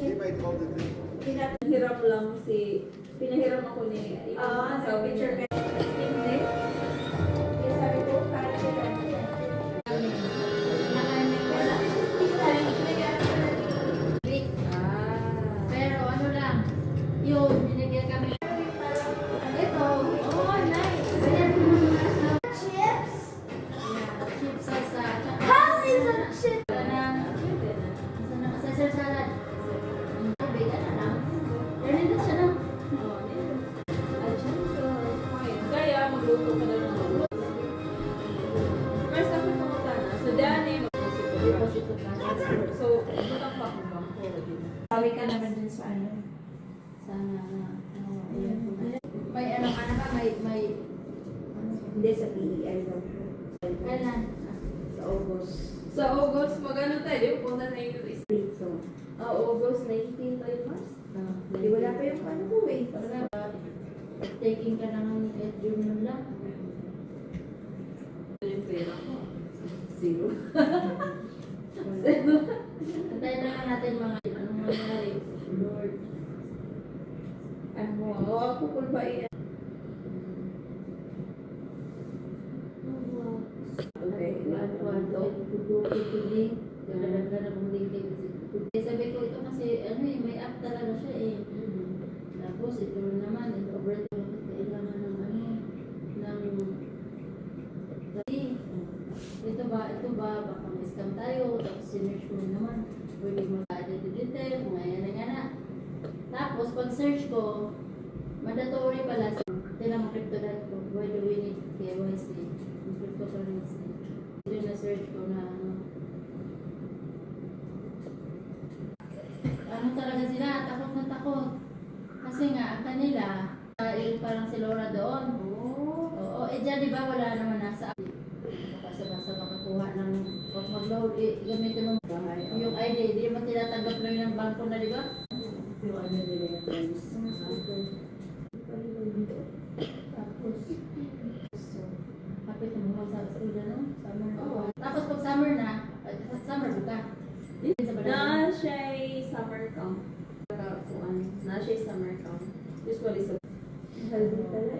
He might hold the thing. Pinahiram lang si... Pinahiram ako ni... picture ka. Hindi. Kaya sabi ko, parang sila. Pero ano lang, yun, binigyan kami. Ito, oh, nice. Ayan, Chips? chips salsa. How is a chip? Caesar salad. Vegan na lang. Ganun din siya lang. Kaya magluto ka na ng mga. First ako pumunta na. So, dyan Deposit ko lang. So, butang pa akong bangko. Sabi ka naman dun sa ano. Sana na. May ano ka na ba? May Hindi sa PEI daw. kailan? Sa August. Sa August, magano tayo? Di ba punta na yung Dito. August 19 tayo Mars? Hindi wala pa yung ano ko eh. Taking ka na ng June lang. Yung pera ko. Zero. Antayin na lang natin mga anong mangyari. Lord. Ano, ako kung ba yan? Okay. Sabi ko ito kasi ano eh, may app talaga siya eh. Tapos ito naman, ito overtime. Kailangan ng ano, ng ito ba, baka ma-scam tayo. Tapos sinerch ko naman, pwede mag-edit-edit, mga yan na. Tapos pag search ko, mandatory pala sa kailangan crypto.com ko. Why do we need KYC? Cryptocurrency. Ito yung na-search ko na ano talaga sila, takot na takot. Kasi nga, ang kanila, yung parang si Laura doon. Oo, dyan di ba wala naman nasa basta makakuha ng pag mag-load, gamitin mo yung ID, di naman tinatanggap na yun ng bangko na di ba? Yung ano nila yung friends. Tapos, kapit mo sa ulan, no? Summer na. Tapos pag summer na, summer buka. Sa Na Batangas. siya'y summer camp. Na siya'y summer camp. Usually sa... Healthy talaga.